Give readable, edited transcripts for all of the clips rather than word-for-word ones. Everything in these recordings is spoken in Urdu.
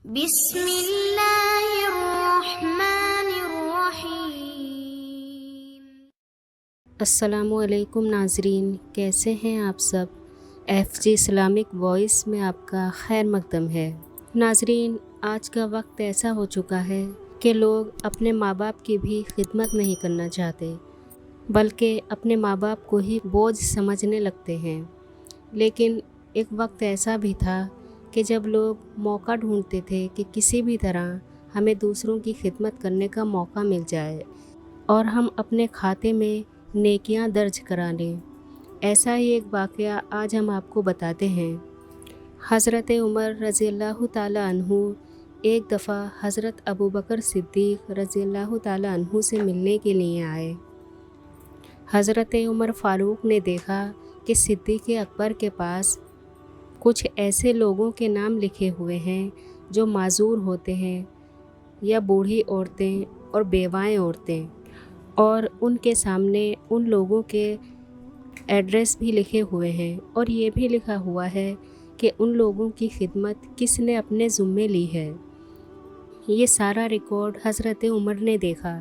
بسم اللہ الرحمن الرحیم۔ السلام علیکم ناظرین، کیسے ہیں آپ سب؟ ایف جی اسلامک وائس میں آپ کا خیر مقدم ہے۔ ناظرین، آج کا وقت ایسا ہو چکا ہے کہ لوگ اپنے ماں باپ کی بھی خدمت نہیں کرنا چاہتے، بلکہ اپنے ماں باپ کو ہی بوجھ سمجھنے لگتے ہیں۔ لیکن ایک وقت ایسا بھی تھا کہ جب لوگ موقع ڈھونڈتے تھے کہ کسی بھی طرح ہمیں دوسروں کی خدمت کرنے کا موقع مل جائے اور ہم اپنے کھاتے میں نیکیاں درج کرا لیں۔ ایسا ہی ایک واقعہ آج ہم آپ کو بتاتے ہیں۔ حضرت عمر رضی اللہ تعالیٰ عنہ ایک دفعہ حضرت ابوبکر صدیق رضی اللہ تعالیٰ عنہ سے ملنے کے لیے آئے۔ حضرت عمر فاروق نے دیکھا کہ صدیق اکبر کے پاس کچھ ایسے لوگوں کے نام لکھے ہوئے ہیں جو معذور ہوتے ہیں، یا بوڑھی عورتیں اور بیوائیں عورتیں، اور ان کے سامنے ان لوگوں کے ایڈریس بھی لکھے ہوئے ہیں، اور یہ بھی لکھا ہوا ہے کہ ان لوگوں کی خدمت کس نے اپنے ذمے لی ہے۔ یہ سارا ریکارڈ حضرت عمر نے دیکھا،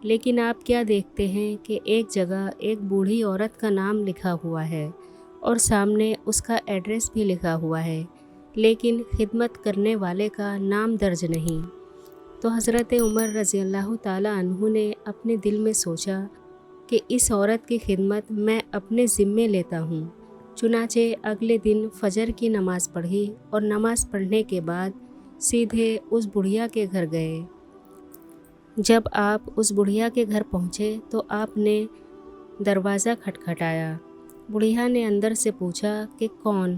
لیکن آپ کیا دیکھتے ہیں کہ ایک جگہ ایک بوڑھی عورت کا نام لکھا ہوا ہے اور سامنے اس کا ایڈریس بھی لکھا ہوا ہے، لیکن خدمت کرنے والے کا نام درج نہیں۔ تو حضرت عمر رضی اللہ تعالیٰ عنہ نے اپنے دل میں سوچا کہ اس عورت کی خدمت میں اپنے ذمے لیتا ہوں۔ چنانچہ اگلے دن فجر کی نماز پڑھی اور نماز پڑھنے کے بعد سیدھے اس بڑھیا کے گھر گئے۔ جب آپ اس بڑھیا کے گھر پہنچے تو آپ نے دروازہ کھٹکھٹایا۔ بڑھیا نے اندر سے پوچھا کہ کون؟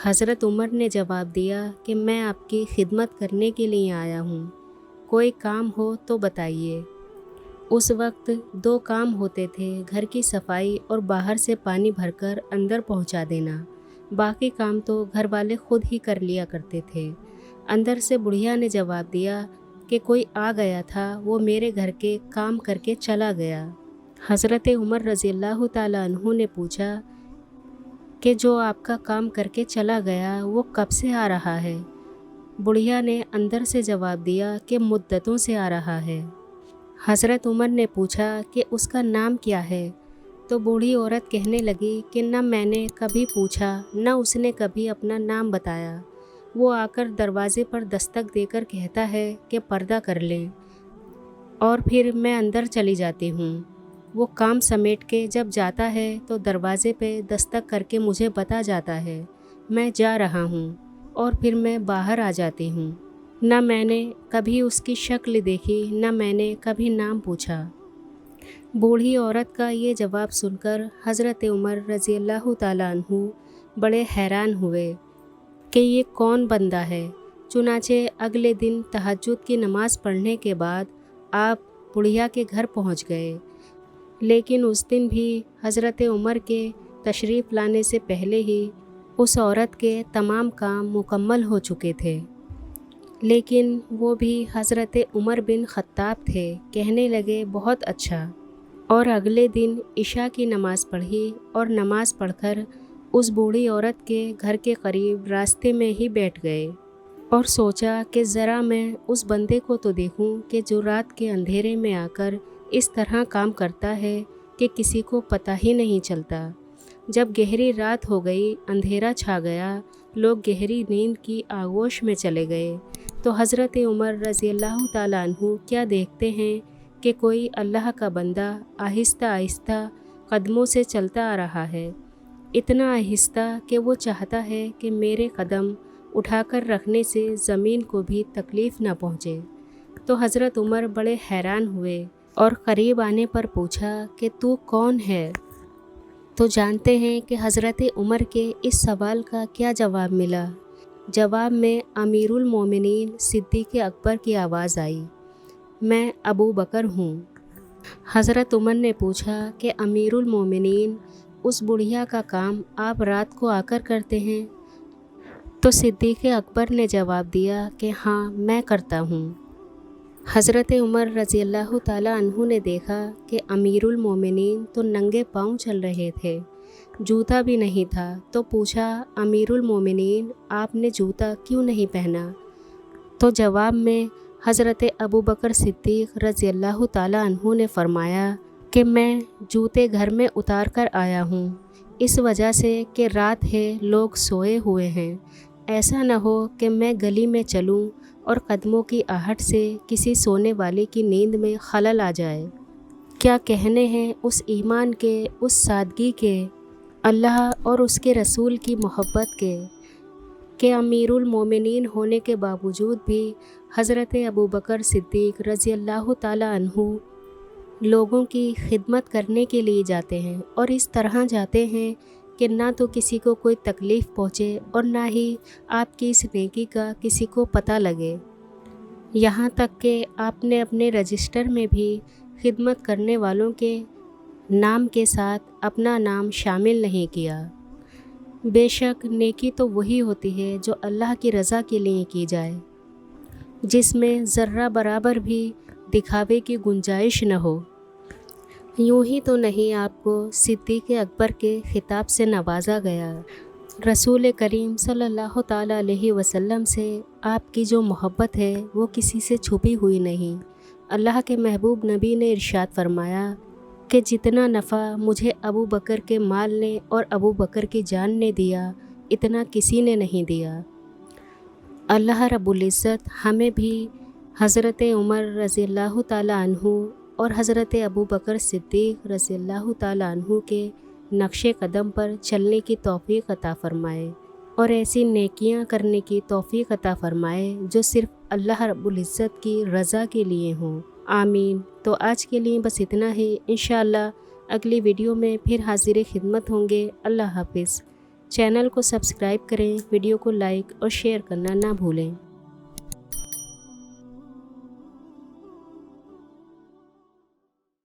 حضرت عمر نے جواب دیا کہ میں آپ کی خدمت کرنے کے لیے آیا ہوں، کوئی کام ہو تو بتائیے۔ اس وقت 2 کام ہوتے تھے، گھر کی صفائی اور باہر سے پانی بھر کر اندر پہنچا دینا، باقی کام تو گھر والے خود ہی کر لیا کرتے تھے۔ اندر سے بڑھیا نے جواب دیا کہ کوئی آ گیا تھا، وہ میرے گھر کے کام کر کے چلا گیا۔ حضرت عمر رضی اللہ تعالیٰ عنہ نے پوچھا کہ جو آپ کا کام کر کے چلا گیا وہ کب سے آ رہا ہے؟ بڑھیا نے اندر سے جواب دیا کہ مدتوں سے آ رہا ہے۔ حضرت عمر نے پوچھا کہ اس کا نام کیا ہے؟ تو بوڑھی عورت کہنے لگی کہ نہ میں نے کبھی پوچھا، نہ اس نے کبھی اپنا نام بتایا۔ وہ آ کر دروازے پر دستک دے کر کہتا ہے کہ پردہ کر لیں، اور پھر میں اندر چلی جاتی ہوں۔ وہ کام سمیٹ کے جب جاتا ہے تو دروازے پہ دستک کر کے مجھے بتا جاتا ہے میں جا رہا ہوں، اور پھر میں باہر آ جاتی ہوں۔ نہ میں نے کبھی اس کی شکل دیکھی، نہ میں نے کبھی نام پوچھا۔ بوڑھی عورت کا یہ جواب سن کر حضرت عمر رضی اللہ تعالیٰ عنہ بڑے حیران ہوئے کہ یہ کون بندہ ہے۔ چنانچہ اگلے دن تہجد کی نماز پڑھنے کے بعد آپ بڑھیا کے گھر پہنچ گئے، لیکن اس دن بھی حضرت عمر کے تشریف لانے سے پہلے ہی اس عورت کے تمام کام مکمل ہو چکے تھے۔ لیکن وہ بھی حضرت عمر بن خطاب تھے، کہنے لگے بہت اچھا، اور اگلے دن عشاء کی نماز پڑھی اور نماز پڑھ کر اس بوڑھی عورت کے گھر کے قریب راستے میں ہی بیٹھ گئے اور سوچا کہ ذرا میں اس بندے کو تو دیکھوں کہ جو رات کے اندھیرے میں آ کر اس طرح کام کرتا ہے کہ کسی کو پتہ ہی نہیں چلتا۔ جب گہری رات ہو گئی، اندھیرا چھا گیا، لوگ گہری نیند کی آغوش میں چلے گئے، تو حضرت عمر رضی اللہ تعالیٰ عنہ کیا دیکھتے ہیں کہ کوئی اللہ کا بندہ آہستہ آہستہ قدموں سے چلتا آ رہا ہے، اتنا آہستہ کہ وہ چاہتا ہے کہ میرے قدم اٹھا کر رکھنے سے زمین کو بھی تکلیف نہ پہنچے۔ تو حضرت عمر بڑے حیران ہوئے اور قریب آنے پر پوچھا کہ تو کون ہے؟ تو جانتے ہیں کہ حضرت عمر کے اس سوال کا کیا جواب ملا؟ جواب میں امیر المومنین صدیق اکبر کی آواز آئی، میں ابو بکر ہوں۔ حضرت عمر نے پوچھا کہ امیر المومنین، اس بڑھیا کا کام آپ رات کو آ کر کرتے ہیں؟ تو صدیق اکبر نے جواب دیا کہ ہاں میں کرتا ہوں۔ حضرت عمر رضی اللہ تعالیٰ عنہ نے دیکھا کہ امیر المومنین تو ننگے پاؤں چل رہے تھے، جوتا بھی نہیں تھا، تو پوچھا امیر المومنین آپ نے جوتا کیوں نہیں پہنا؟ تو جواب میں حضرت ابو بکر صدیق رضی اللہ تعالیٰ عنہ نے فرمایا کہ میں جوتے گھر میں اتار کر آیا ہوں، اس وجہ سے کہ رات ہے، لوگ سوئے ہوئے ہیں، ایسا نہ ہو کہ میں گلی میں چلوں اور قدموں کی آہٹ سے کسی سونے والے کی نیند میں خلل آ جائے۔ کیا کہنے ہیں اس ایمان کے، اس سادگی کے، اللہ اور اس کے رسول کی محبت کے، کہ امیر المومنین ہونے کے باوجود بھی حضرت ابو بکر صدیق رضی اللہ تعالیٰ عنہ لوگوں کی خدمت کرنے کے لیے جاتے ہیں، اور اس طرح جاتے ہیں کہ نہ تو کسی کو کوئی تکلیف پہنچے اور نہ ہی آپ کی اس نیکی کا کسی کو پتہ لگے۔ یہاں تک کہ آپ نے اپنے رجسٹر میں بھی خدمت کرنے والوں کے نام کے ساتھ اپنا نام شامل نہیں کیا۔ بے شک نیکی تو وہی ہوتی ہے جو اللہ کی رضا کے لیے کی جائے، جس میں ذرہ برابر بھی دکھاوے کی گنجائش نہ ہو۔ یوں ہی تو نہیں آپ کو صدیق اکبر کے خطاب سے نوازا گیا۔ رسول کریم صلی اللہ تعالیٰ علیہ وسلم سے آپ کی جو محبت ہے وہ کسی سے چھپی ہوئی نہیں۔ اللہ کے محبوب نبی نے ارشاد فرمایا کہ جتنا نفع مجھے ابو بکر کے مال نے اور ابو بکر کی جان نے دیا، اتنا کسی نے نہیں دیا۔ اللہ رب العزت ہمیں بھی حضرت عمر رضی اللہ تعالیٰ عنہ اور حضرت ابو بکر صدیق رضی اللہ تعالیٰ عنہ کے نقش قدم پر چلنے کی توفیق عطا فرمائے، اور ایسی نیکیاں کرنے کی توفیق عطا فرمائے جو صرف اللہ رب العزت کی رضا کے لیے ہوں، آمین۔ تو آج کے لیے بس اتنا ہی، انشاءاللہ اگلی ویڈیو میں پھر حاضر خدمت ہوں گے۔ اللہ حافظ۔ چینل کو سبسکرائب کریں، ویڈیو کو لائک اور شیئر کرنا نہ بھولیں۔